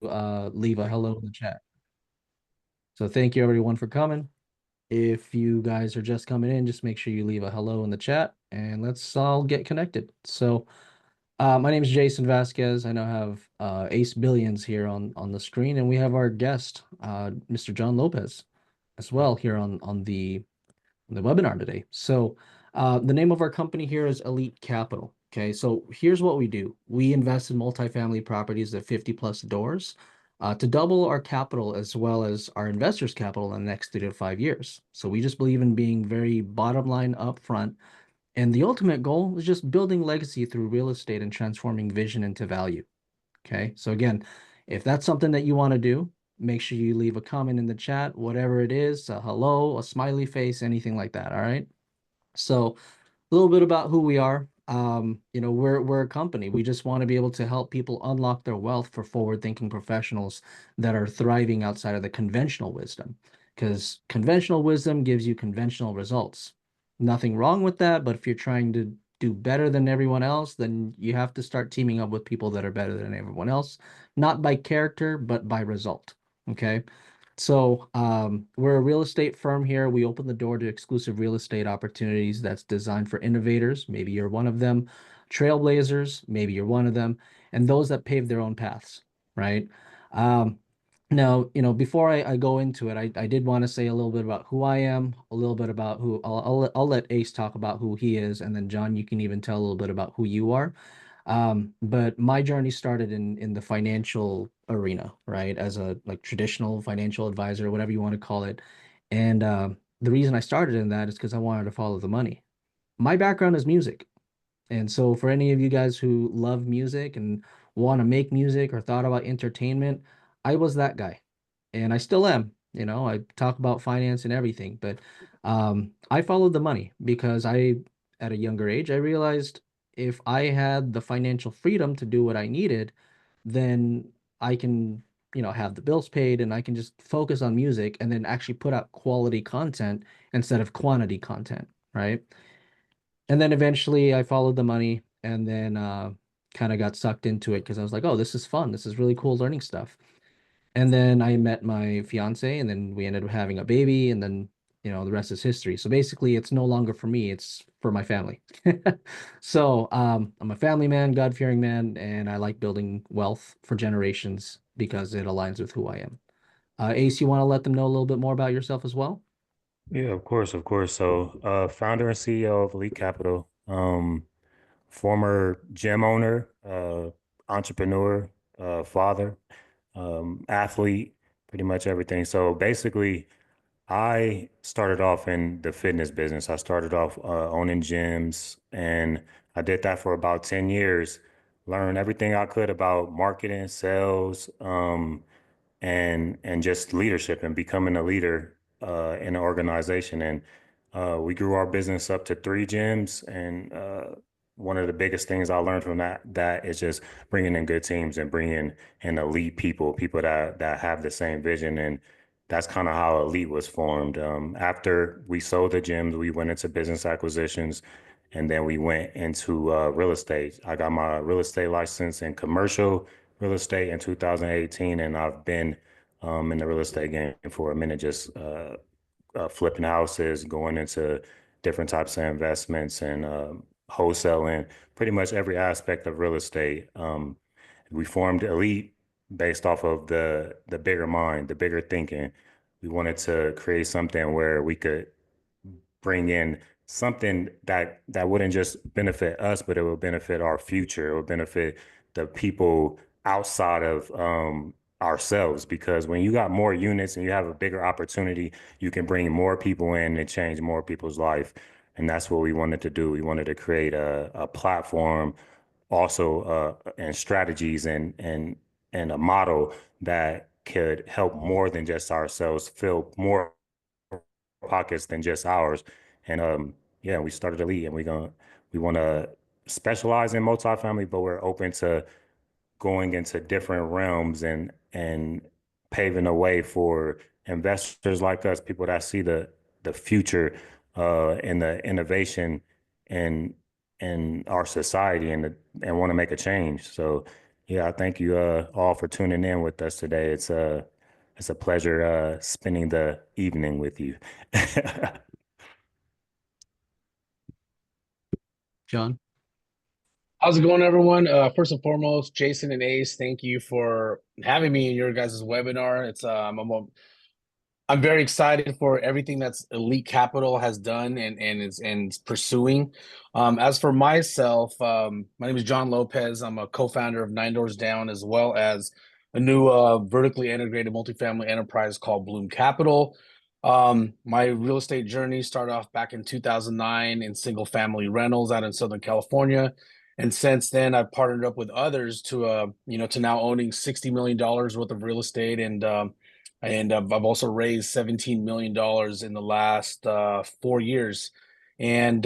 leave a hello in the chat. So thank you everyone for coming. If you guys are just coming in, just make sure you leave a hello in the chat and let's all get connected. So my name is Jason Vasquez. I now have Ace Billions here on the screen, and we have our guest, Mr. John Lopez, as well here on the webinar today. So, the name of our company here is Elite Capital. Okay, so here's what we do. We invest in multifamily properties at 50 plus doors to double our capital as well as our investors' capital in the next 3 to 5 years. So we just believe in being very bottom line upfront. And the ultimate goal is just building legacy through real estate and transforming vision into value. Okay, so again, if that's something that you want to do, make sure you leave a comment in the chat, whatever it is, a hello, a smiley face, anything like that. All right. So a little bit about who we are. We're a company. We just want to be able to help people unlock their wealth for forward-thinking professionals that are thriving outside of the conventional wisdom. Because conventional wisdom gives you conventional results. Nothing wrong with that, but if you're trying to do better than everyone else, then you have to start teaming up with people that are better than everyone else, not by character, but by result. Okay. So we're a real estate firm here. We open the door to exclusive real estate opportunities that's designed for innovators. Maybe you're one of them. Trailblazers, maybe you're one of them. And those that pave their own paths, right? Um, Now, before I go into it, I did want to say a little bit about who I am, a little bit about who I'll let Ace talk about who he is, and then John, you can even tell a little bit about who you are. But my journey started in the financial arena, right? As a like traditional financial advisor, whatever you want to call it. And the reason I started in that is because I wanted to follow the money. My background is music. And so for any of you guys who love music and want to make music or thought about entertainment, I was that guy. And I still am. I talk about finance and everything, but I followed the money because at a younger age, I realized if I had the financial freedom to do what I needed, then I can, have the bills paid and I can just focus on music and then actually put out quality content instead of quantity content, right? And then eventually I followed the money and then kind of got sucked into it because I was like, oh, this is fun. This is really cool learning stuff. And then I met my fiance and then we ended up having a baby and then, the rest is history. So basically it's no longer for me, it's for my family. So I'm a family man, God-fearing man, and I like building wealth for generations because it aligns with who I am. Ace, you want to let them know a little bit more about yourself as well? Yeah, of course, of course. So, founder and CEO of Elite Capital, former gym owner, entrepreneur, father, athlete, pretty much everything. So basically, I started off in the fitness business. I started off owning gyms, and I did that for about 10 years. Learned everything I could about marketing, sales, and just leadership and becoming a leader in an organization. And we grew our business up to three gyms. And one of the biggest things I learned from that is just bringing in good teams and bringing in elite people, people that have the same vision. And that's kind of how Elite was formed. After we sold the gyms, we went into business acquisitions. And then we went into real estate. I got my real estate license in commercial real estate in 2018, and I've been in the real estate game for a minute, just flipping houses, going into different types of investments and wholesaling, pretty much every aspect of real estate. We formed Elite based off of the bigger mind, the bigger thinking. We wanted to create something where we could bring in something that wouldn't just benefit us, but it would benefit our future. It would benefit the people outside of ourselves. Because when you got more units and you have a bigger opportunity, you can bring more people in and change more people's life. And that's what we wanted to do. We wanted to create a platform, also and strategies and a model that could help more than just ourselves fill more pockets than just ours. And yeah, we started Elite, and we want to specialize in multifamily, but we're open to going into different realms and paving the way for investors like us, people that see the future and the innovation in in our society and want to make a change. So Yeah, I thank you all for tuning in with us today. It's a pleasure spending the evening with you. John. How's it going, everyone? First and foremost, Jason and Ace, thank you for having me in your guys' webinar. I'm very excited for everything that's Elite Capital has done and is pursuing. As for myself, my name is John Lopez. I'm a co-founder of Nine Doors Down, as well as a new vertically integrated multifamily enterprise called Bloom Capital. My real estate journey started off back in 2009 in single family rentals out in Southern California. And since then, I've partnered up with others to now owning $60 million worth of real estate and I've also raised $17 million in the last 4 years. And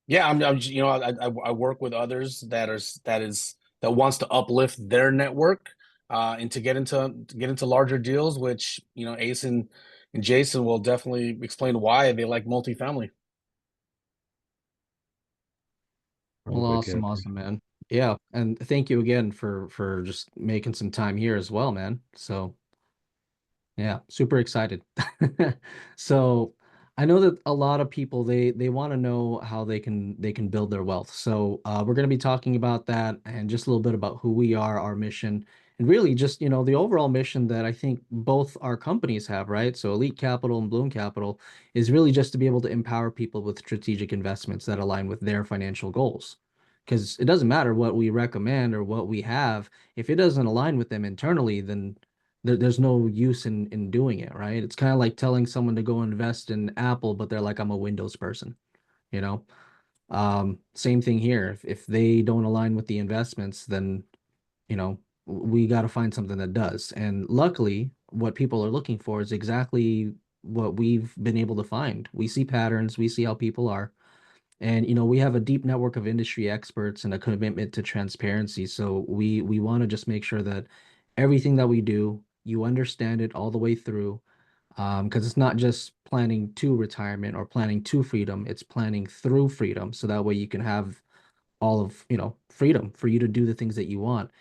yeah, I work with others that wants to uplift their network and to get into larger deals, which Ace and Jason will definitely explain why they like multifamily. Well, Perfect. Yeah. awesome, awesome, man. Yeah, and thank you again for just making some time here as well, man. So yeah, super excited. So I know that a lot of people they want to know how they can build their wealth. So we're going to be talking about that and just a little bit about who we are, our mission, and really just the overall mission that I think both our companies have, right? So Elite Capital and Bloom Capital is really just to be able to empower people with strategic investments that align with their financial goals. Because it doesn't matter what we recommend or what we have, if it doesn't align with them internally, then there's no use in doing it, right? It's kind of like telling someone to go invest in Apple, but they're like, I'm a Windows person, you know? Same thing here. If they don't align with the investments, then, we got to find something that does. And luckily, what people are looking for is exactly what we've been able to find. We see patterns, we see how people are. And we have a deep network of industry experts and a commitment to transparency. So we want to just make sure that everything that we do, you understand it all the way through. Because it's not just planning to retirement or planning to freedom, it's planning through freedom. So that way you can have all of, freedom for you to do the things that you want.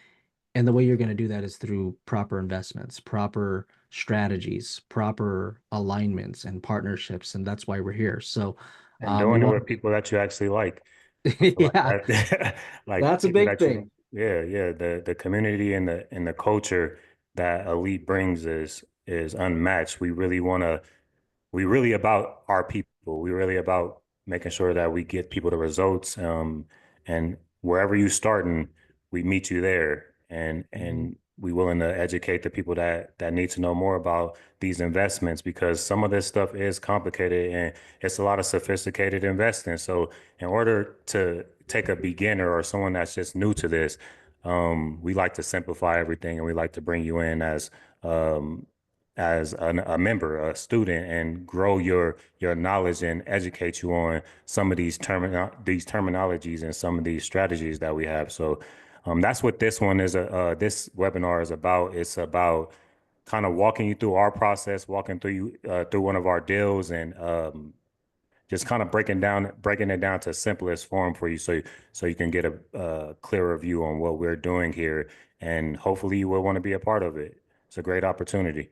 And the way you're going to do that is through proper investments, proper strategies, proper alignments and partnerships. And that's why we're here. So And we doing it want with people that you actually like. I to, feel like yeah, that, like that's a people big that you, thing. yeah, yeah, the community and the culture that Elite brings is unmatched. We really about our people. We really about making sure that we get people the results. And wherever you starting, we meet you there, Mhm. and we willing to educate the people that need to know more about these investments because some of this stuff is complicated and it's a lot of sophisticated investing. So in order to take a beginner or someone that's just new to this, we like to simplify everything and we like to bring you in um, a member, a student, and grow your knowledge and educate you on some of these terminologies and some of these strategies that we have. So that's what this one is. This webinar is about. It's about kind of walking you through our process, walking through you through one of our deals, and just kind of breaking it down to simplest form for you, so you can get a clearer view on what we're doing here, and hopefully you will want to be a part of it. It's a great opportunity.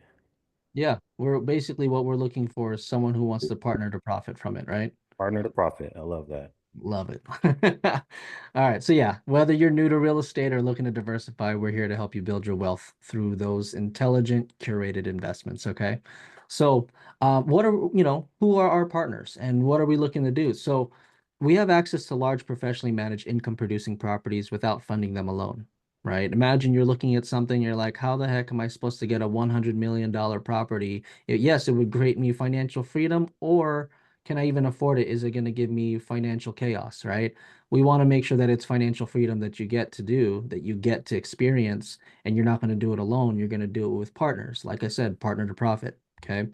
Yeah, we're basically what we're looking for is someone who wants to partner to profit from it, right? Partner to profit. I love that. Love it. All right. So yeah, whether you're new to real estate or looking to diversify, we're here to help you build your wealth through those intelligent, curated investments. Okay. So, who are our partners and what are we looking to do? So we have access to large professionally managed income producing properties without funding them alone, right? Imagine you're looking at something, you're like, how the heck am I supposed to get a $100 million property? Yes, it would create me financial freedom, or can I even afford it? Is it going to give me financial chaos, right? We want to make sure that it's financial freedom that you get to do, that you get to experience, and you're not going to do it alone. You're going to do it with partners. Like I said, partner to profit. Okay.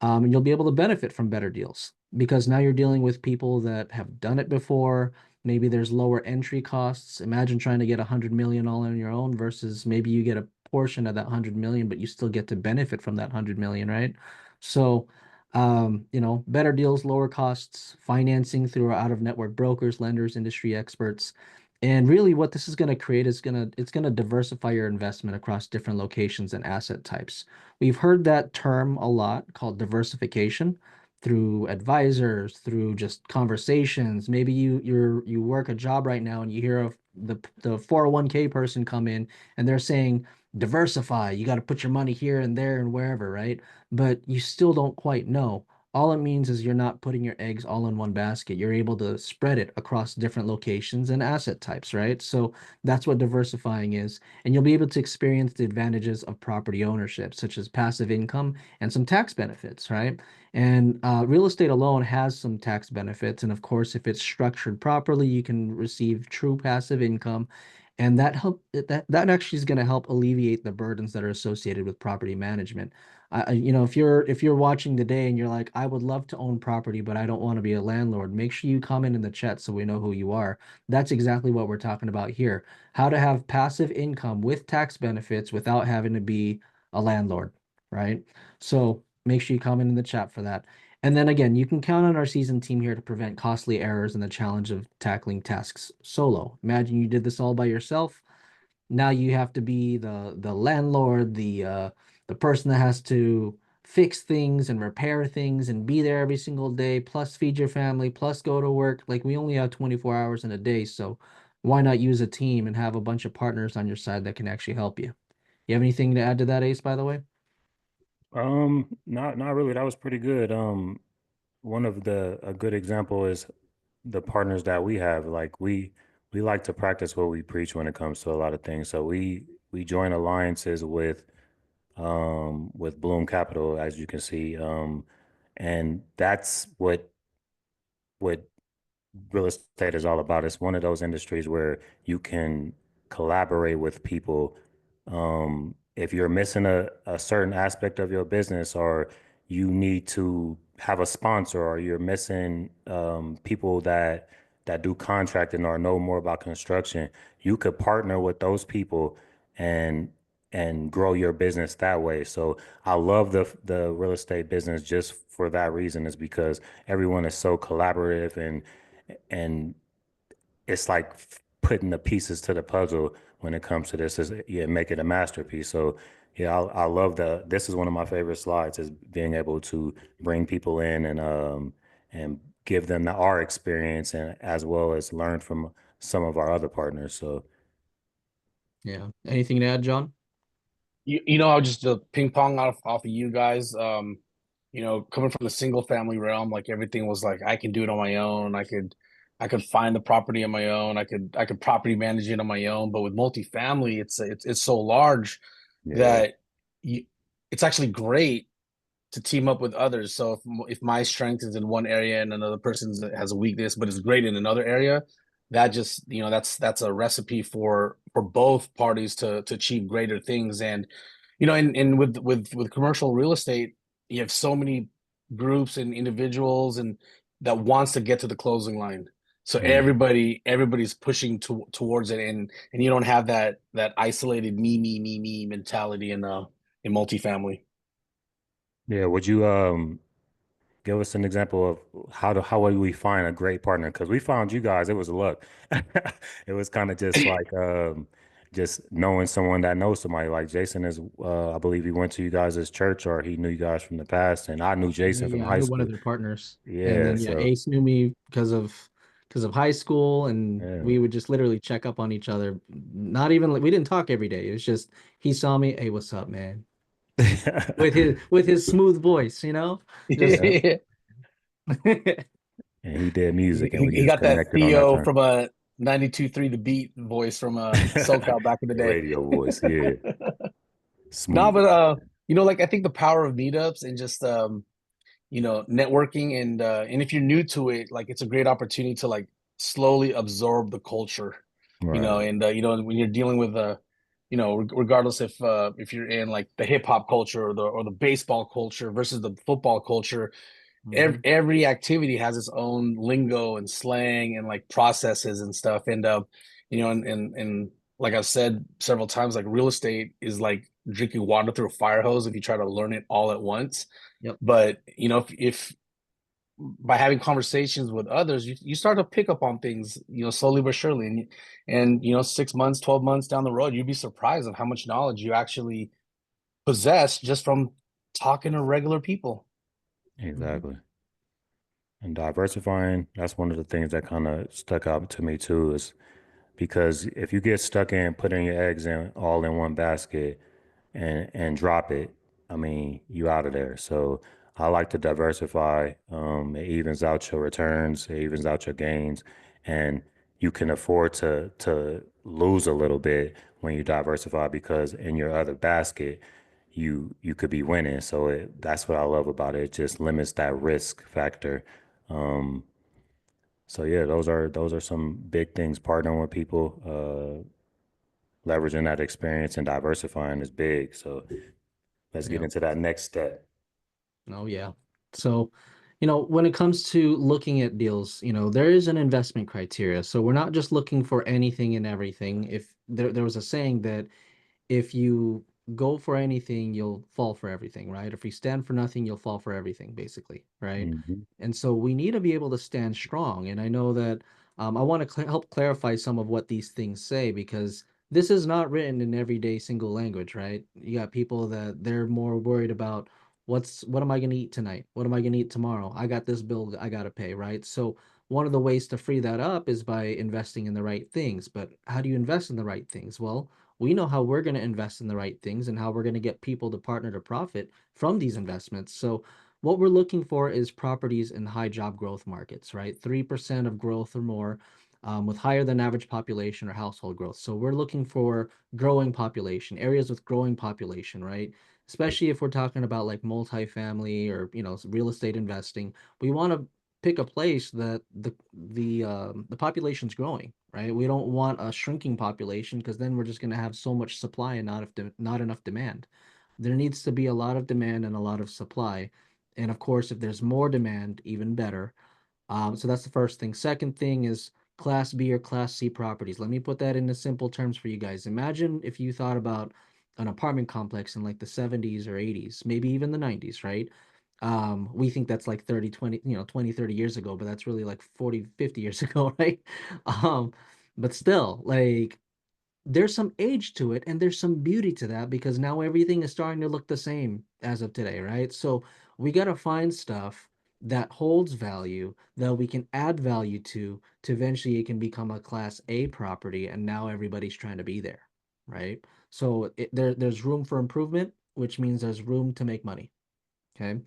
And you'll be able to benefit from better deals because now you're dealing with people that have done it before. Maybe there's lower entry costs. Imagine trying to get 100 million all on your own versus maybe you get a portion of that 100 million, but you still get to benefit from that 100 million, right? So, better deals, lower costs, financing through our out-of-network brokers, lenders, industry experts. And really what this is going to create is it's going to diversify your investment across different locations and asset types. We've heard that term a lot called diversification through advisors, through just conversations. Maybe you work a job right now and you hear of the 401k person come in and they're saying diversify. You got to put your money here and there and wherever, right? But you still don't quite know. All it means is you're not putting your eggs all in one basket. You're able to spread it across different locations and asset types, right? So that's what diversifying is. And you'll be able to experience the advantages of property ownership, such as passive income and some tax benefits, right? And real estate alone has some tax benefits. And of course, if it's structured properly, you can receive true passive income. And that actually is going to help alleviate the burdens that are associated with property management. If you're watching today and you're like, I would love to own property, but I don't want to be a landlord, make sure you comment in the chat so we know who you are. That's exactly what we're talking about here. How to have passive income with tax benefits without having to be a landlord, right? So make sure you comment in the chat for that. And then again, you can count on our seasoned team here to prevent costly errors and the challenge of tackling tasks solo. Imagine you did this all by yourself. Now you have to be the landlord, the person that has to fix things and repair things and be there every single day, plus feed your family, plus go to work. Like we only have 24 hours in a day, so why not use a team and have a bunch of partners on your side that can actually help you? You have anything to add to that, Ace, by the way? Not really. That was pretty good. One of a good example is the partners that we have. Like we like to practice what we preach when it comes to a lot of things. So we join alliances with Bloom Capital, as you can see. And that's what real estate is all about. It's one of those industries where you can collaborate with people. If you're missing a certain aspect of your business, or you need to have a sponsor, or you're missing people that do contracting or know more about construction, you could partner with those people and grow your business that way. So I love the real estate business just for that reason, is because everyone is so collaborative, and it's like putting the pieces to the puzzle when it comes to this, is yeah, make it a masterpiece. So yeah, I love this is one of my favorite slides, is being able to bring people in and give them our experience, and as well as learn from some of our other partners. So Yeah. Anything to add, John? I'll just ping pong off of you guys. Coming from the single family realm, like everything was like I can do it on my own. I could find the property on my own. I could property manage it on my own. But with multifamily, it's so large yeah. that you, it's actually great to team up with others. So if my strength is in one area and another person has a weakness, but is great in another area, that just that's a recipe for both parties to achieve greater things. And and with commercial real estate, you have so many groups and individuals and that wants to get to the closing line. So Mm. everybody's pushing towards it, and you don't have that isolated me mentality in multifamily. Yeah. Would you give us an example of how would we find a great partner? Because we found you guys, it was luck. It was kind of just like just knowing someone that knows somebody. Like Jason is, I believe he went to you guys' church, or he knew you guys from the past, and I knew Jason from Yeah, I high knew one school. of their partners. And Yeah, then yeah, so Ace knew me because of high school and yeah. we would just literally check up on each other. Not even like we didn't talk every day. It was just he saw me, hey, what's up, man? With his smooth voice, Just Yeah, and he did music, and we He just got that connected on that Theo time. from a 92.3 The Beat voice from SoCal back in the The day. radio voice, yeah, No, smooth. but like I think the power of meetups and just networking and if you're new to it, like it's a great opportunity to like slowly absorb the culture, Right. and when you're dealing with regardless if you're in like the hip hop culture or the baseball culture versus the football culture, every, Mhm. every activity has its own lingo and slang and like processes and stuff. And and like I've said several times, like real estate is like drinking water through a fire hose if you try to learn it all at once. Yep. But if by having conversations with others, you start to pick up on things, slowly but surely. And 6 months, 12 months down the road, you'd be surprised of how much knowledge you actually possess just from talking to regular people. Mhm. Exactly. And diversifying, that's one of the things that kind of stuck out to me too, is because if you get stuck in putting your eggs in all in one basket and drop it, I mean, you out of there. So I like to diversify. It evens out your returns, it evens out your gains, and you can afford to lose a little bit when you diversify because in your other basket, you could be winning. So that's what I love about it. It just limits that risk factor. Um, so yeah, those are some big things. Partnering with people, leveraging that experience and diversifying is big. So let's get Yeah. into that next step. Oh, yeah. So, when it comes to looking at deals, there is an investment criteria. So we're not just looking for anything and everything. If there was a saying that if you go for anything, you'll fall for everything, right? If you stand for nothing, you'll fall for everything, basically, right? Hmm. And so we need to be able to stand strong. And I know that I want to help clarify some of what these things say because this is not written in everyday single language, right? You got people that they're more worried about what am I going to eat tonight? What am I going to eat tomorrow? I got this bill I got to pay, right? So one of the ways to free that up is by investing in the right things. But how do you invest in the right things? Well, we know how we're going to invest in the right things and how we're going to get people to partner to profit from these investments. So, what we're looking for is properties in high job growth markets, right? 3% of growth or more with higher than average population or household growth. So, we're looking for growing population, areas with growing population, right? Especially if we're talking about like multifamily or, real estate investing. We want to pick a place that the population's growing, right? We don't want a shrinking population because then we're just going to have so much supply and not enough demand. There needs to be a lot of demand and a lot of supply. And of course, if there's more demand, even better. So that's the first thing. Second thing is Class B or Class C properties. Let me put that into simple terms for you guys. Imagine if you thought about an apartment complex in like the 70s or 80s, maybe even the 90s, right? We think that's like 30, 20, 20, 30 years ago, but that's really like 40, 50 years ago, right? Um, but still, like there's some age to it and there's some beauty to that because now everything is starting to look the same as of today, right? So we got to find stuff that holds value that we can add value to eventually it can become a class A property and now everybody's trying to be there, right? So there's room for improvement, which means there's room to make money. Okay.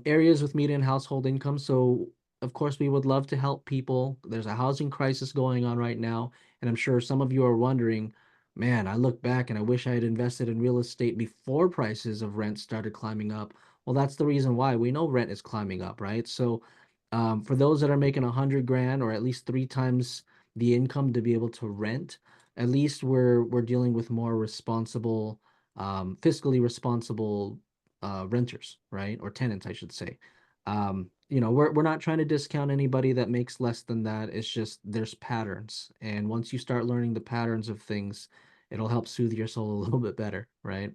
Areas with median household income. So, of course, we would love to help people. There's a housing crisis going on right now. And I'm sure some of you are wondering, man, I look back and I wish I had invested in real estate before prices of rent started climbing up. Well, that's the reason why we know rent is climbing up, right? So, for those that are making 100 grand or at least 3 times the income to be able to rent, at least we're dealing with more responsible, fiscally responsible renters, right? Or tenants, I should say. We're not trying to discount anybody that makes less than that. It's just there's patterns. And once you start learning the patterns of things, it'll help soothe your soul a little bit better, right?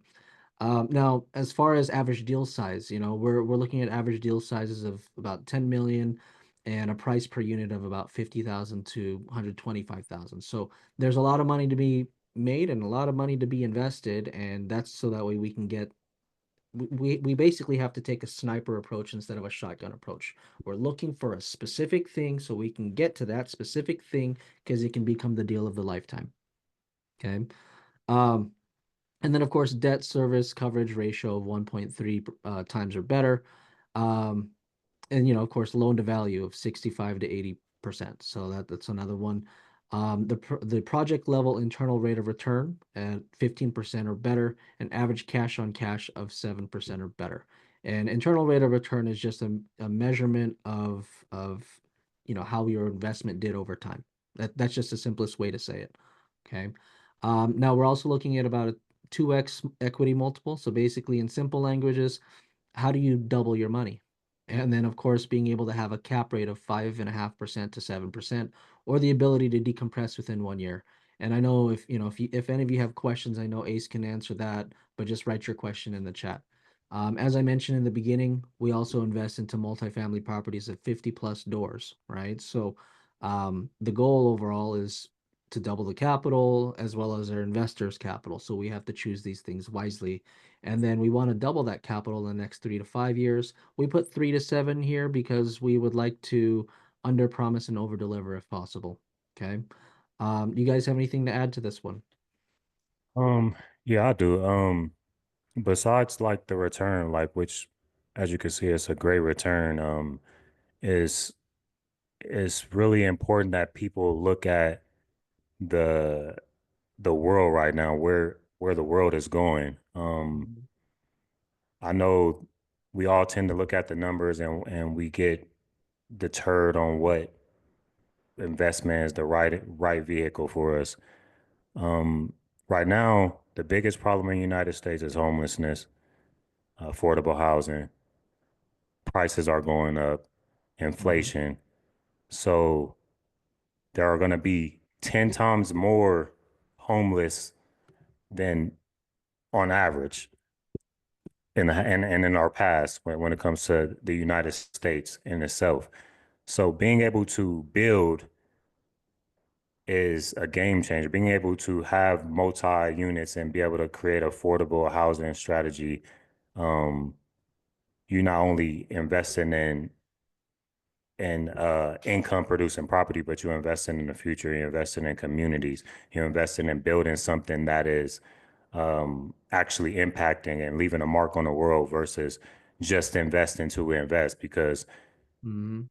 Now, as far as average deal size, we're looking at average deal sizes of about 10 million and a price per unit of about 50,000 to 125,000. So there's a lot of money to be made and a lot of money to be invested, and that's so that way we can get we basically have to take a sniper approach instead of a shotgun approach. We're looking for a specific thing so we can get to that specific thing because it can become the deal of the lifetime. Okay. Um, and then of course, debt service coverage ratio of 1.3 times or better. Um, and of course, loan to value of 65 to 80%. So that's another one. The project level internal rate of return at 15% or better, and average cash on cash of 7% or better. And internal rate of return is just a measurement of how your investment did over time. That's just the simplest way to say it. Okay. Now we're also looking at about a 2x equity multiple. So basically, in simple languages, how do you double your money? And then, of course, being able to have a cap rate of 5.5% to 7%, or the ability to decompress within 1 year. And I know if any of you have questions, I know Ace can answer that, but just write your question in the chat. As I mentioned in the beginning, we also invest into multifamily properties at 50 plus doors, right? So the goal overall is to double the capital as well as our investors' capital. So we have to choose these things wisely. And then we want to double that capital in the next 3 to 5 years. We put 3 to 7 here because we would like to under promise and over deliver if possible. Okay. You guys have anything to add to this one? Um, yeah, I do. Besides like the return, like which, as you can see, it's a great return. Is it's really important that people look at the the world right now, where the world is going. Mhm. I know we all tend to look at the numbers and we get deterred on what investment is the right vehicle for us. Um, right now, the biggest problem in the United States is homelessness, affordable housing, prices are going up, Mhm. inflation. So there are going to be 10 times more homeless than on average and in our past when it comes to the United States in itself. So being able to build is a game changer. Being able to have multi units and be able to create affordable housing strategy, um, you not only investing in income producing property, but you're investing in the future, you're investing in communities, you're investing in building something that is actually impacting and leaving a mark on the world versus just investing to invest. Because Mhm.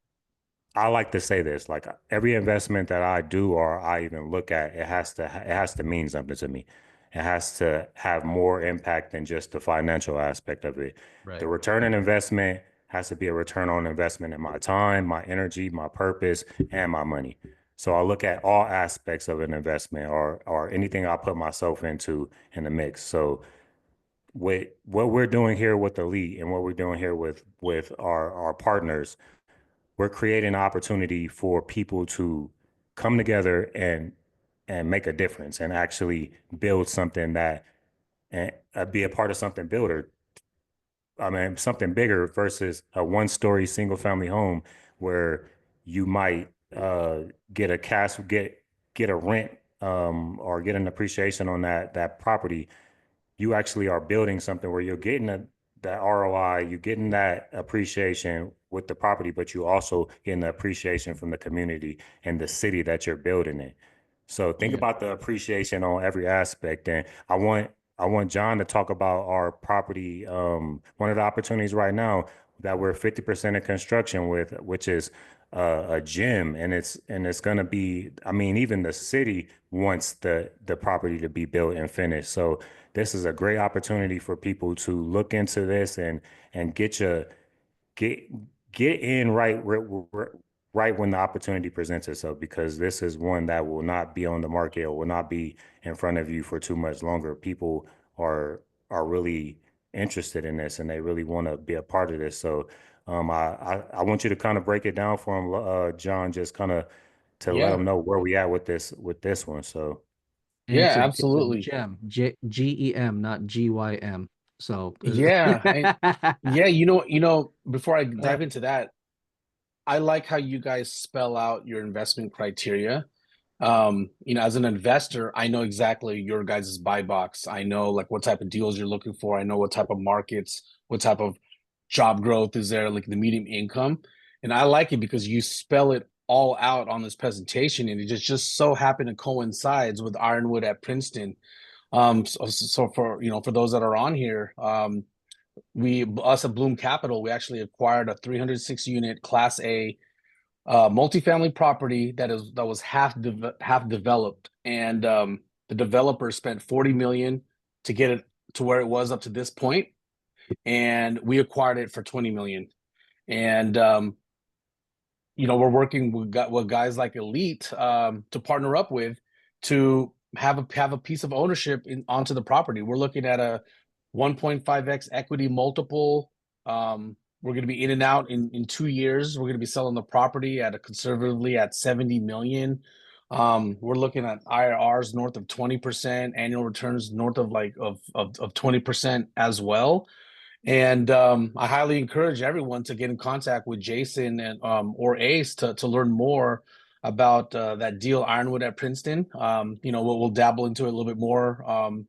I like to say this, like every investment that I do or I even look at, it has to mean something to me. It has to have more impact than just the financial aspect of it. The Right. return on investment has to be a return on investment in my time, my energy, my purpose, and my money. So I look at all aspects of an investment or anything I put myself into in the mix. So with what we're doing here with Elite and what we're doing here with our partners, we're creating an opportunity for people to come together and make a difference and actually build something that and be a part of something builder. I mean, something bigger versus a one-story single-family home where you might get a cash get a rent or get an appreciation on that property. You actually are building something where you're getting that ROI, you're getting that appreciation with the property, but you also getting the appreciation from the community and the city that you're building in. So think Yeah. about the appreciation on every aspect. And I want John to talk about our property. One of the opportunities right now that we're 50% in construction with, which is a gym, and it's gonna be. I mean, even the city wants the property to be built and finished. So this is a great opportunity for people to look into this and get get in right when the opportunity presents itself, because this is one that will not be on the market or will not be in front of you for too much longer. People are are really interested in this and they really want to be a part of this. So I want you to kind of break it down for them, John, just kind of to let Yeah, them know where we at with this one. So And yeah, it's a absolutely. gem, GEM, not GYM. So, Yeah, and yeah, before I uh, dive into that, I like how you guys spell out your investment criteria. As an investor, I know exactly your guys' buy box. I know like what type of deals you're looking for. I know what type of markets, what type of job growth is there, like the medium income. And I like it because you spell it all out on this presentation, and it just so happened to coincides with Ironwood at Princeton. So for for those that are on here, we us at Bloom Capital, we actually acquired a 306 unit Class A multifamily property that was half developed, and the developer spent 40 million to get it to where it was up to this point, and we acquired it for 20 million. And we're working with guys like Elite to partner up with to have a piece of ownership onto the property. We're looking at a 1.5x equity multiple. We're going to be in and out in 2 years. We're going to be selling the property at a conservatively at 70 million. We're looking at IRRs north of 20%, annual returns north of 20% as well. And I highly encourage everyone to get in contact with Jason and or Ace to learn more about that deal Ironwood at Princeton. We'll dabble into it a little bit more on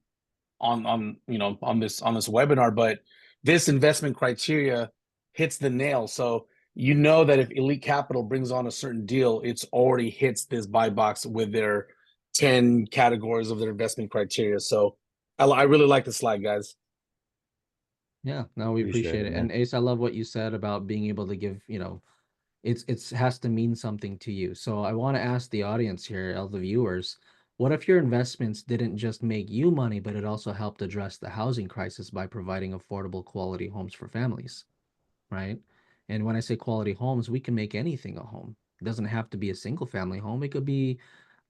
on this webinar, but this investment criteria hits the nail. So you know that if Elite Capital brings on a certain deal, it's already hits this buy box with their 10 categories of their investment criteria. So I really like the slide, guys. Yeah, no, we Appreciate appreciate it, it. man. And Ace, I love what you said about being able to give, it's has to mean something to you. So I want to ask the audience here, all the viewers, what if your investments didn't just make you money, but it also helped address the housing crisis by providing affordable quality homes for families, right? And when I say quality homes, we can make anything a home. It doesn't have to be a single family home. It could be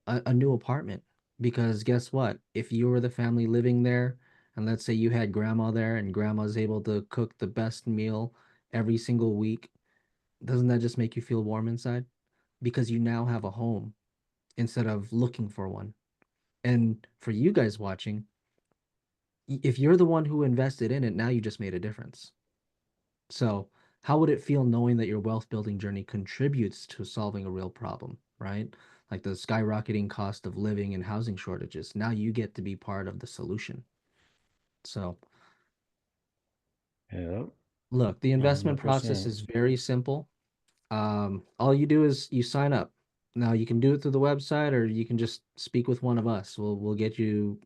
a new apartment. Because guess what? If you were the family living there, and let's say you had grandma there and grandma's able to cook the best meal every single week, doesn't that just make you feel warm inside? Because you now have a home instead of looking for one. And for you guys watching, if you're the one who invested in it, now you just made a difference. So, how would it feel knowing that your wealth building journey contributes to solving a real problem, right? Like the skyrocketing cost of living and housing shortages. Now you get to be part of the solution. So, Yeah, look, the investment process 100%. is very simple. All you do is you sign up. Now you can do it through the website or you can just speak with one of us. We'll get you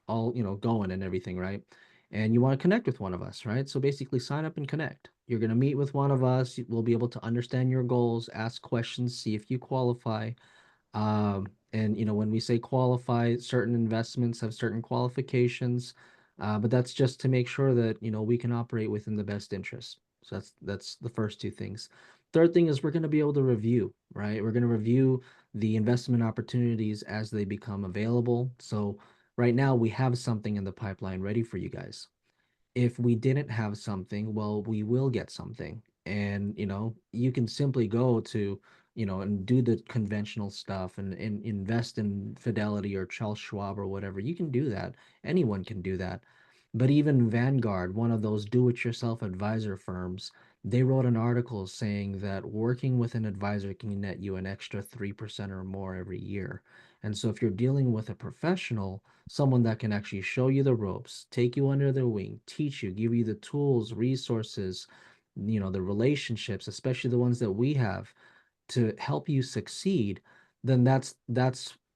all, going and everything, right? And you want to connect with one of us, right? So basically sign up and connect. You're going to meet with one of us. We'll be able to understand your goals, ask questions, see if you qualify. And when we say qualify, certain investments have certain qualifications, but that's just to make sure that we can operate within the best interest. So that's the first two things. Third thing is we're going to be able to review, right? We're going to review the investment opportunities as they become available. So right now we have something in the pipeline ready for you guys. If we didn't have something, well, we will get something. And, you can simply go to, and do the conventional stuff and invest in Fidelity or Charles Schwab or whatever. You can do that. Anyone can do that. But even Vanguard, one of those do-it-yourself advisor firms, they wrote an article saying that working with an advisor can net you an extra 3% or more every year. And so if you're dealing with a professional, someone that can actually show you the ropes, take you under their wing, teach you, give you the tools, resources, the relationships, especially the ones that we have to help you succeed, then that's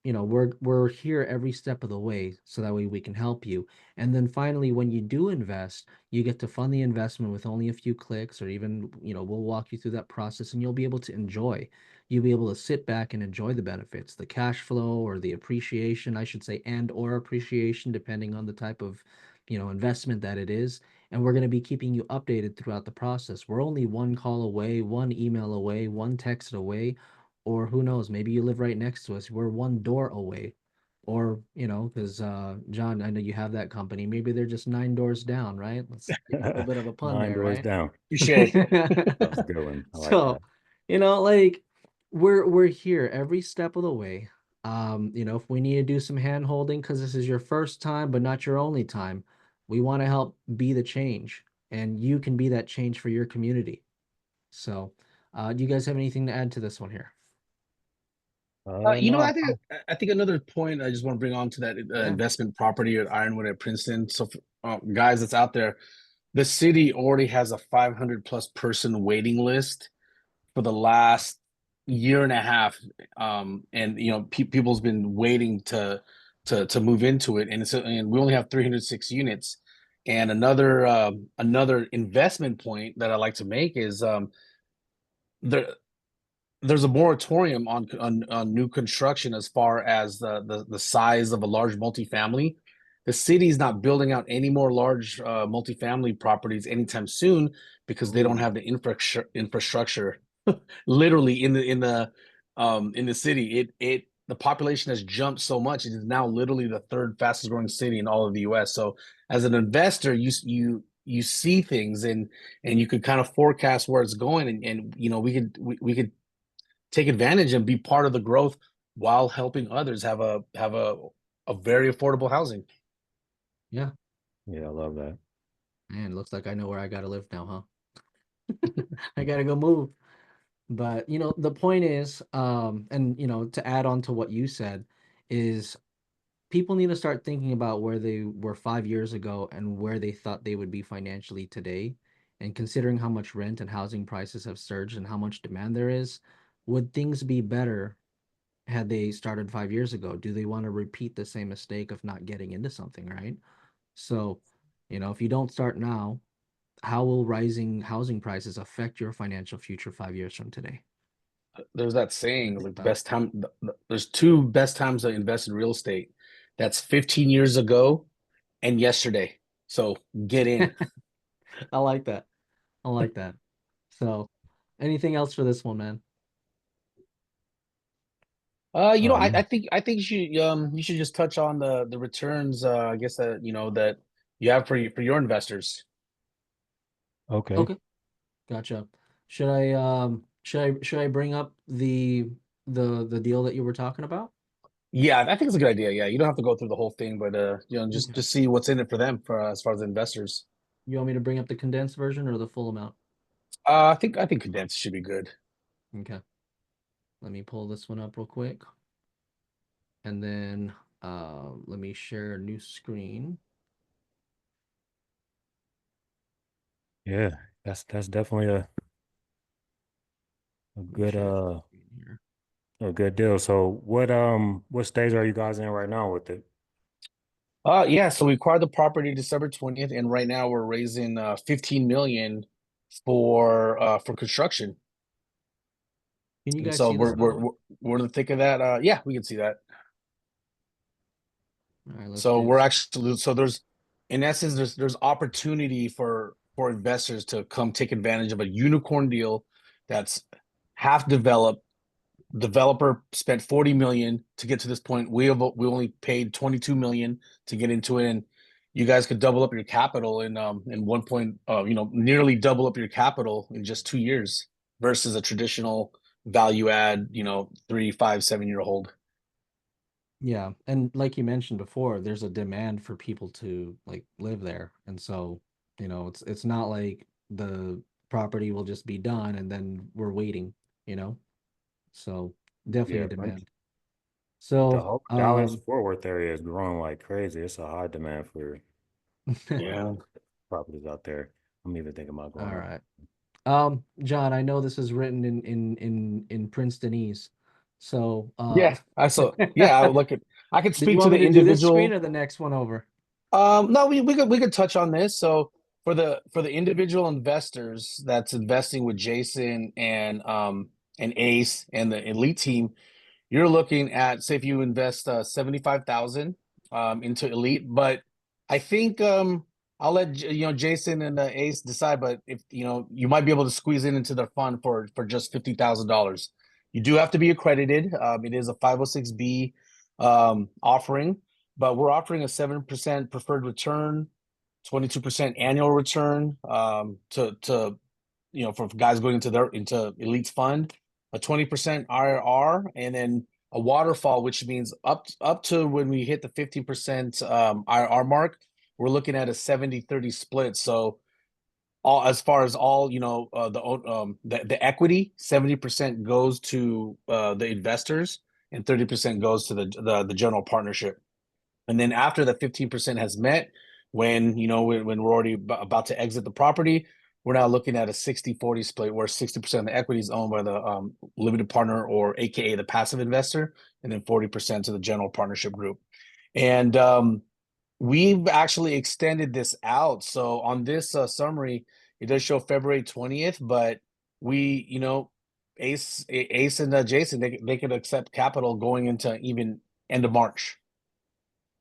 we're here every step of the way so that way we can help you. And then finally, when you do invest, you get to fund the investment with only a few clicks, or even we'll walk you through that process, and you'll be able to enjoy. You'll be able to sit back and enjoy the benefits, the cash flow or the appreciation, I should say, and or appreciation, depending on the type of investment that it is. And we're going to be keeping you updated throughout the process. We're only one call away, one email away, one text away, or who knows, maybe you live right next to us. We're one door away. Or, because John, I know you have that company. Maybe they're just nine doors down, right? Let's take a little bit of a pun Nine there, doors right? down. Appreciate it. That was a good one. I like So, that. like we're here every step of the way. If we need to do some hand holding because this is your first time, but not your only time, we want to help be the change, and you can be that change for your community. So, do you guys have anything to add to this one here? I No. think another point I just want to bring on to that Yeah. investment property at Ironwood at Princeton. So, guys, that's out there. The city already has a 500 plus person waiting list for the last year and a half, and people's been waiting to move into it, and we only have 306 units. And another investment point that I like to make is there there's a moratorium on new construction as far as the size of a large multifamily. The city is not building out any more large multifamily properties anytime soon because they don't Ooh. have the infrastructure literally in the city. The population has jumped so much. It is now literally the third fastest growing city in all of the US. So as an investor, you see things, and you could kind of forecast where it's going, and we could take advantage and be part of the growth while helping others have a very affordable housing. Yeah. Yeah, I love that. Man, looks like I know where I gotta live now, huh? I gotta go move. But the point is, and to add on to what you said, is people need to start thinking about where they were 5 years ago and where they thought they would be financially today. And considering how much rent and housing prices have surged and how much demand there is, would things be better had they started 5 years ago? Do they want to repeat the same mistake of not getting into something, right? So, if you don't start now, how will rising housing prices affect your financial future 5 years from today? There's that Think saying, about like the that. best time. There's two best times to invest in real estate. That's 15 years ago and yesterday. So get in. I like that. I like that. So, anything else for this one, man? I Um, think you should just touch on the returns. I guess that that you have for your investors. okay. Okay, gotcha. Should I bring up the deal that you were talking about? Yeah, I think it's a good idea. Yeah, you don't have to go through the whole thing, but Okay. just see what's in it for them for as far as investors. You want me to bring up the condensed version or the full amount? I think condensed should be good. Okay. Let me pull this one up real quick. And then let me share a new screen. Yeah, that's definitely a Let me good share a screen here. a good deal. So what stage are you guys in right now with it? Yeah, so we acquired the property December 20th, and right now we're raising 15 million for construction. Can you And guys so see this, by the way? we're in the thick of that. Yeah, we can see that. All right, let's So do we're this. actually so there's in essence there's opportunity for investors to come take advantage of a unicorn deal that's half developed. Developer spent 40 million to get to this point. We only paid 22 million to get into it, and you guys could double up your capital in one point nearly double up your capital in just 2 years versus a traditional value add 3, 5, 7 year hold. Yeah, and like you mentioned before, there's a demand for people to like live there. And so, it's not like the property will just be done and then we're waiting, you know? So, definitely Yeah, a like demand. the So, whole Dallas Fort Worth area is growing like crazy. It's a high demand for Yeah. properties out there. I'm even thinking about all going up. right. John, I know this is written in Princetonese. So, Yeah, I saw. Yeah, I would look at. I could did you speak to want me the to do this screen individual. or the next one over? No, we could touch on this. So for the individual investors that's investing with Jason and Ace and the elite team, you're looking at, say, if you invest 75,000 into elite, but I think I'll let Jason and Ace decide. But if you might be able to squeeze it into their fund for just $50,000. You do have to be accredited. It is a 506B offering, but we're offering a 7% preferred return, 22% annual return to for guys going into Elite's fund, a 20% IRR, and then a waterfall, which means up to when we hit the 15% IRR mark, we're looking at a 70-30 split. So all as far as all the equity, 70% goes to the investors and 30% goes to the general partnership. And then after the 15% has met, when we're already about to exit the property, we're now looking at a 60-40 split where 60% of the equity is owned by the limited partner, or AKA the passive investor, and then 40% to the general partnership group. And we've actually extended this out. So on this summary, it does show February 20th, but we, Ace and Jason, they could accept capital going into even end of March.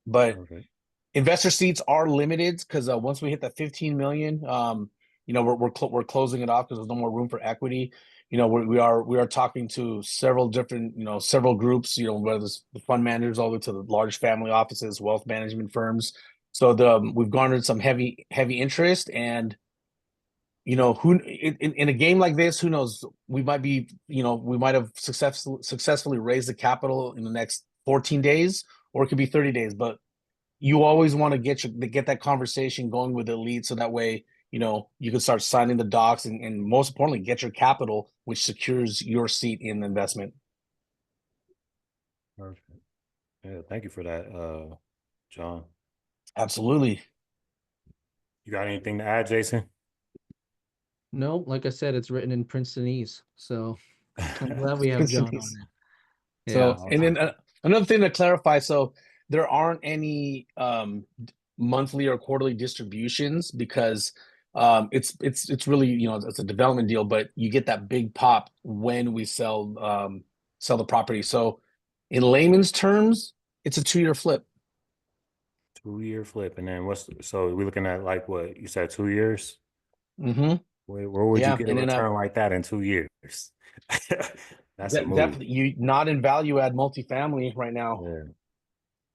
But Perfect. investor seats are limited because once we hit the 15 million, we're closing it off because there's no more room for equity. We are talking to several different, several groups, whether it's the fund managers all the way to the large family offices, wealth management firms. So we've garnered some heavy interest, and who in a game like this, who knows? We might be, we might have successfully raised the capital in the next 14 days, or it could be 30 days. But you always want to get that conversation going with the lead, so that way, you can start signing the docs, and most importantly, get your capital, which secures your seat in the investment. Perfect. Yeah, thank you for that, John. Absolutely. You got anything to add, Jason? No, like I said, it's written in Princetonese, so I'm glad we have John on it. Yeah. So, and then Awesome. another thing to clarify, so there aren't any monthly or quarterly distributions, because it's really, it's a development deal, but you get that big pop when we sell the property. So in layman's terms, it's a 2-year flip. 2 year flip. And then so we're looking at like what you said, 2 years? Mm-hmm. Where would you Yeah, get a and then return like that in 2 years? That's a move. definitely, you not in value add multifamily right now. Yeah,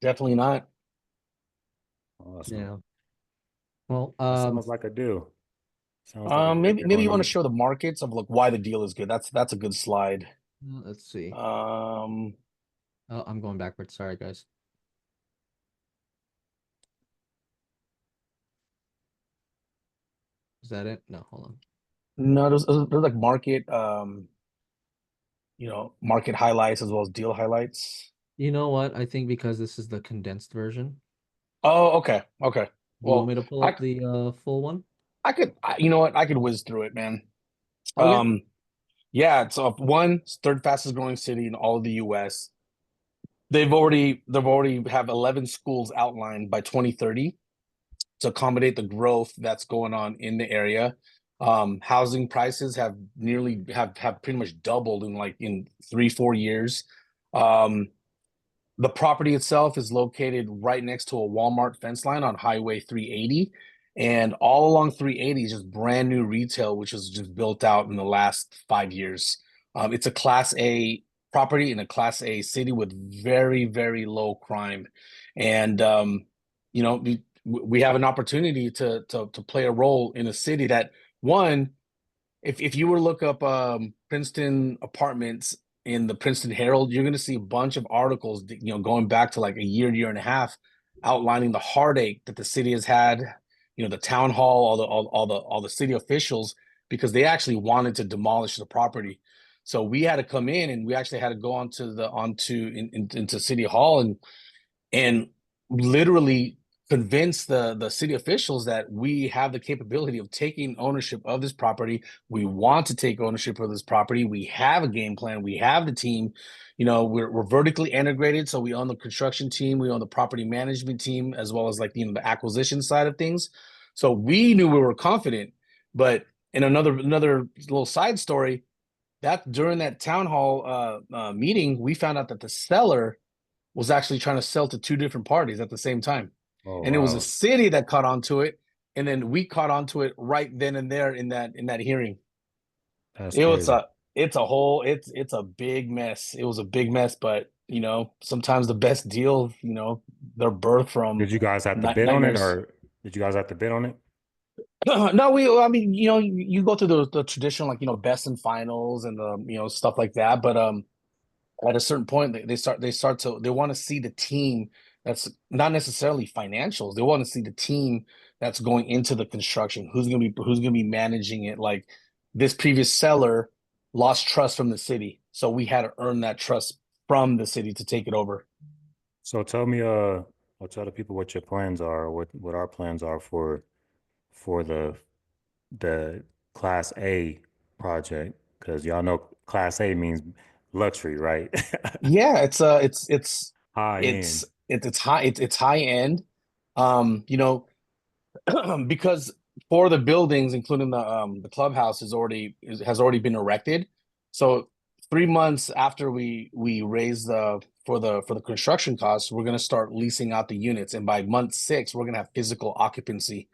Definitely not. awesome. Yeah. Well, That sounds like a deal. Sounds like a great Maybe deal. you And want to show the markets of like why the deal is good. That's a good slide. let's see. Um, Oh, I'm going backwards. Sorry, guys. Is that it? No, hold on. no, there's like market highlights as well as deal highlights. You know what? I think because this is the condensed version. Oh, okay, okay. Do you want Well, me to pull I up the full one? you know what? I could whiz through it, man. Okay. Um, yeah. So one, it's third fastest growing city in all of the U.S. They've already have 11 schools outlined by 2030 to accommodate the growth that's going on in the area. Housing prices have pretty much doubled in 3-4 years. Um, the property itself is located right next to a Walmart fence line on Highway 380. And all along 380 is just brand new retail, which was just built out in the last 5 years. It's a Class A property in a Class A city with very, very low crime. And, we have an opportunity to play a role in a city that, one, if you were to look up Princeton apartments in the Princeton Herald, you're going to see a bunch of articles, going back to like a year and a half, outlining the heartache that the city has had. The town hall, all the city officials, because they actually wanted to demolish the property. So we had to come in, and we actually had to go into city hall and literally convince the city officials that we have the capability of taking ownership of this property. We want to take ownership of this property. We have a game plan. We have the team. We're vertically integrated, so we own the construction team, we own the property management team, as well as like the acquisition side of things. So we knew we were confident. But in another little side story, that during that town hall meeting, we found out that the seller was actually trying to sell to two different parties at the same time. oh And it was a wow, city that caught on to it. And then we caught on to it right then and there in that hearing. that's It was crazy. it's a big mess. It was a big mess, but sometimes the best deals, they're birthed Did from you guys have to bid on it, nightmares. or did you guys have to bid on it? No, I mean, you go through the traditional, like, best and finals and the, stuff like that. But at a certain point, they want to see the team that's not necessarily financials. They want to see the team that's going into the construction, who's gonna be managing it. Like, this previous seller lost trust from the city, so we had to earn that trust from the city to take it over. So tell me, I'll tell the people what your plans are, what our plans are for the Class A project, because y'all know Class A means luxury, right? Yeah, High it's end. it's high end. Um, you know, because four of the buildings, including the clubhouse, has already been erected. So 3 months after we raise the construction costs, we're gonna start leasing out the units, and by month 6, we're gonna have physical occupancy.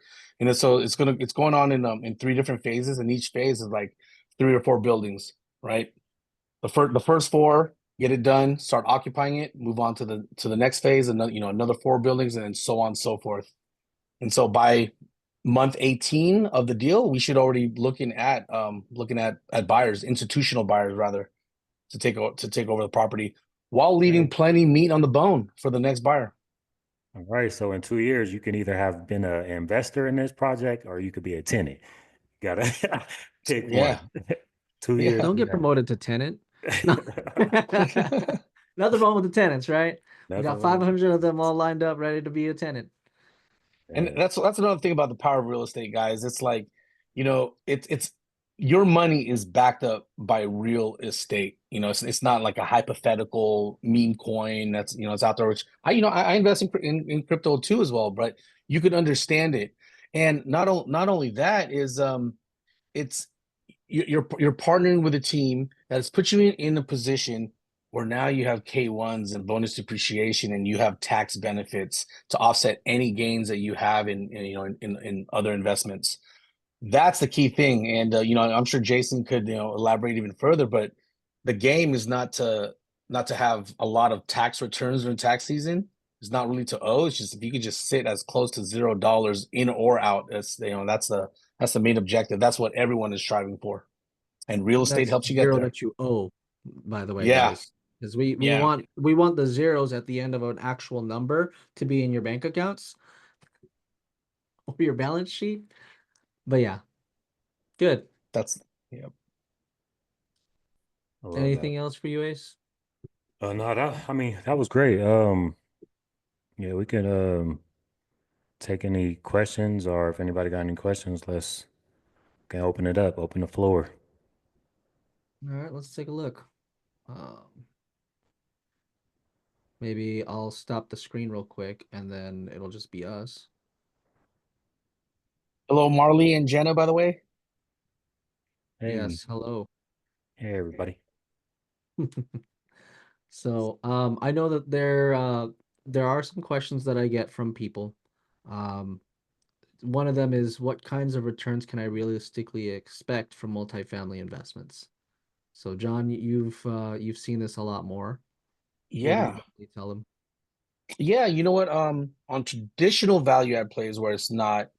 So it's going on in 3 different phases, and each phase is like 3 or 4 buildings, right? The first four, get it done, start occupying it, move on to the next phase, another 4 buildings, and then so on and so forth. And so by month 18 of the deal, we should already looking at buyers, institutional buyers rather, to take over the property, while leaving Okay. plenty meat on the bone for the next buyer. All right. So in 2 years, you can either have been an investor in this project or you could be a tenant. You gotta pick Yeah, one. 2 years yeah. Don't from get now. promoted to tenant. No. Nothing wrong with the tenants, right? We Nothing got wrong. 500 of them all lined up, ready to be a tenant. And Yeah. that's another thing about the power of real estate, guys. It's like, it's your money is backed up by real estate. It's not like a hypothetical meme coin that's it's out there. Which I invest in crypto too as well, but you could understand it. And not only that is it's you're partnering with a team that has put you in a position where now you have K1s and bonus depreciation, and you have tax benefits to offset any gains that you have in other investments. That's the key thing. And I'm sure Jason could elaborate even further, but the game is not to have a lot of tax returns during tax season. It's not really to owe. It's just if you could just sit as close to $0 in or out, that's the main objective. That's what everyone is striving for. And real estate That's helps you get zero there. that you owe, by the way, Yeah, guys. Because we yeah. want the zeros at the end of an actual number to be in your bank accounts or your balance sheet. But yeah, good. That's yeah. I love that. Anything else for you, Ace? No, I mean, that was great. Yeah, we can take any questions, or if anybody got any questions, let's can open it up, open the floor. All right, let's take a look. Um, Maybe I'll stop the screen real quick and then it'll just be us. Hello, Marley and Jenna, by the way. Hey, Yes, hello. hey, everybody. So, I know that there are some questions that I get from people. Um, One of them is what kinds of returns can I realistically expect from multifamily investments? So, John, you've seen this a lot more. What do you Yeah. normally tell them? Yeah, you know what? On traditional value add plays where it's not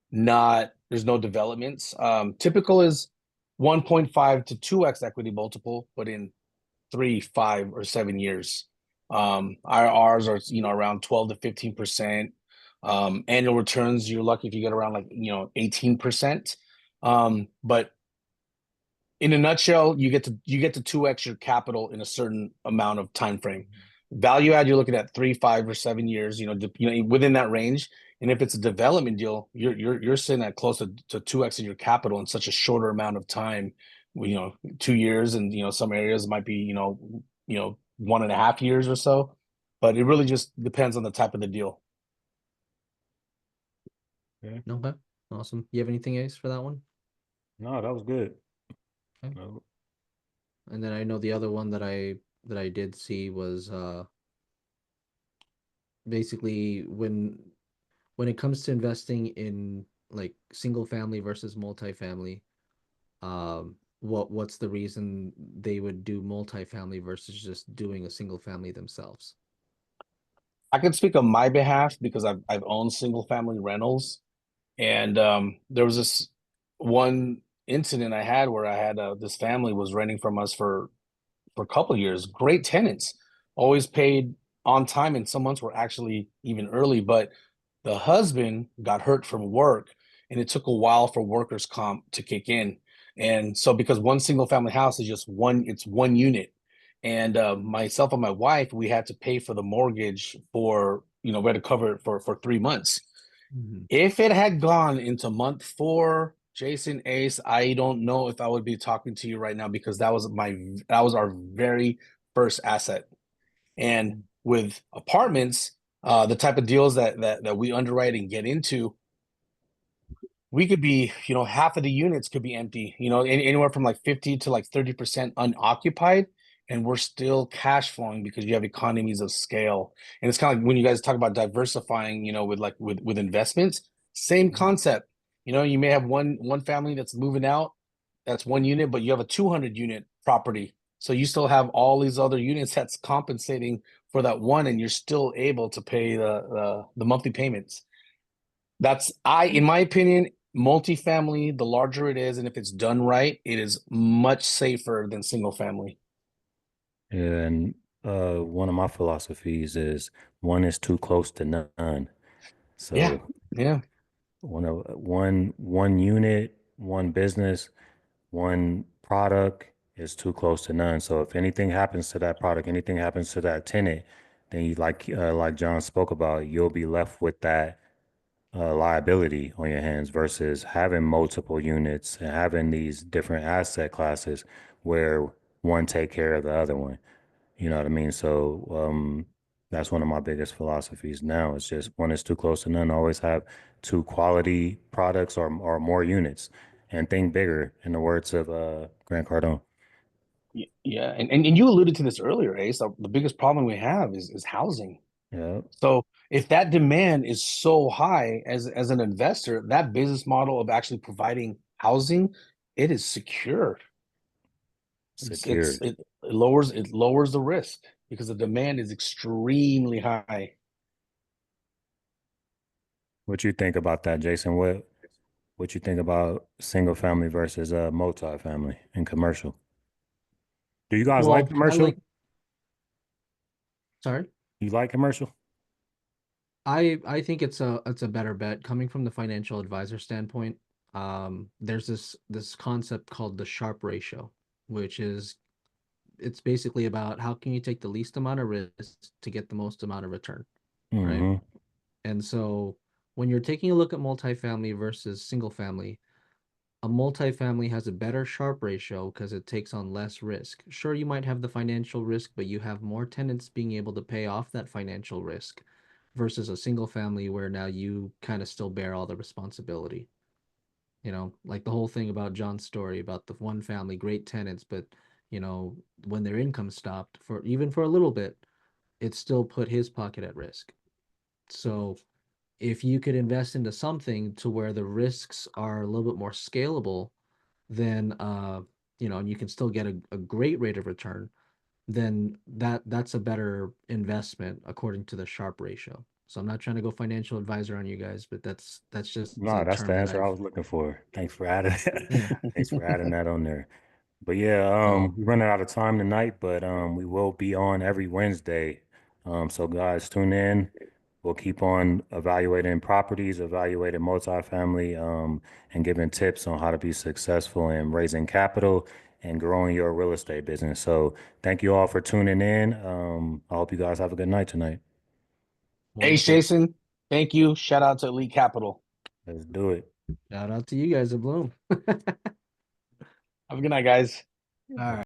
there's no developments. Typical is 1.5 to 2x equity multiple, but in 3, 5, or 7 years. IRRs are around 12 to 15%. Annual returns, you're lucky if you get around 18%. But in a nutshell, you get to 2x your capital in a certain amount of time frame. Value add, you're looking at 3, 5, or 7 years, within that range. And if it's a development deal, you're sitting at close to 2x in your capital in such a shorter amount of time. 2 years, and some areas might be 1.5 years or so. But it really just depends on the type of the deal. Yeah. Okay, awesome. You have anything, Ace, for that one? No, that was good. Okay. No. And then I know the other one that I did see was basically when it comes to investing in like single family versus multifamily, what's the reason they would do multifamily versus just doing a single family themselves? I can speak on my behalf because I've owned single family rentals. And there was this one incident I had where I had this family was renting from us for a couple of years. Great tenants, always paid on time, and some months were actually even early. But the husband got hurt from work, and it took a while for workers' comp to kick in. And so, because one single family house is just it's one unit, and myself and my wife, we had to pay for the mortgage for we had to cover it for 3 months. Mhm. If it had gone into month 4, Jason Ace, I don't know if I would be talking to you right now because that was our very first asset. And with apartments, the type of deals that we underwrite and get into, we could be, half of the units could be empty, anywhere from like 50 to like 30% unoccupied. And we're still cash flowing because you have economies of scale. And it's kind of like when you guys talk about diversifying, with investments, same concept. You may have one family that's moving out, that's one unit, but you have a 200 unit property. So you still have all these other units that's compensating for that one, and you're still able to pay the monthly payments. In my opinion, multifamily, the larger it is, and if it's done right, it is much safer than single family. And one of my philosophies is one is too close to none. Yeah, So yeah. one unit, one business, one product is too close to none. So if anything happens to that product, anything happens to that tenant, then you like John spoke about, you'll be left with that liability on your hands versus having multiple units and having these different asset classes where one take care of the other one. You know what I mean? So that's one of my biggest philosophies now. It's just one is too close to none. Always have two quality products or more units and think bigger, in the words of Grant Cardone. Yeah, and you alluded to this earlier, Ace. The biggest problem we have is housing. Yeah, So if that demand is so high as an investor, that business model of actually providing housing, it is secure. secured. It lowers the risk because the demand is extremely high. What you think about that, Jason? What you think about single family versus multifamily and commercial? Do you guys like Well, I commercial? like, sorry. You like commercial? I think it's a better bet coming from the financial advisor standpoint. There's this concept called the Sharpe ratio, which is it's basically about how can you take the least amount of risk to get the most amount of return, right? Hmm. And so when you're taking a look at multifamily versus single family, a multifamily has a better Sharpe ratio because it takes on less risk. Sure, you might have the financial risk, but you have more tenants being able to pay off that financial risk versus a single family where now you kind of still bear all the responsibility. You know, like the whole thing about John's story about the one family, great tenants, but when their income stopped for even for a little bit, it still put his pocket at risk. So if you could invest into something to where the risks are a little bit more scalable, then and you can still get a great rate of return, then that's a better investment according to the Sharpe ratio. So I'm not trying to go financial advisor on you guys, but that's just No, a that's the term that answer I I've was looking for. Thanks for adding yeah. thanks for adding that on there. But yeah, So we're running out of time tonight, but we will be on every Wednesday. So guys, tune in. We'll keep on evaluating properties, evaluating multifamily, and giving tips on how to be successful in raising capital and growing your real estate business. So thank you all for tuning in. I hope you guys have a good night tonight. Hey, wonderful. Jason, thank you. Shout out to Elite Capital. Let's do it. Shout out to you guys at Bloom. Have a good night, guys. All right.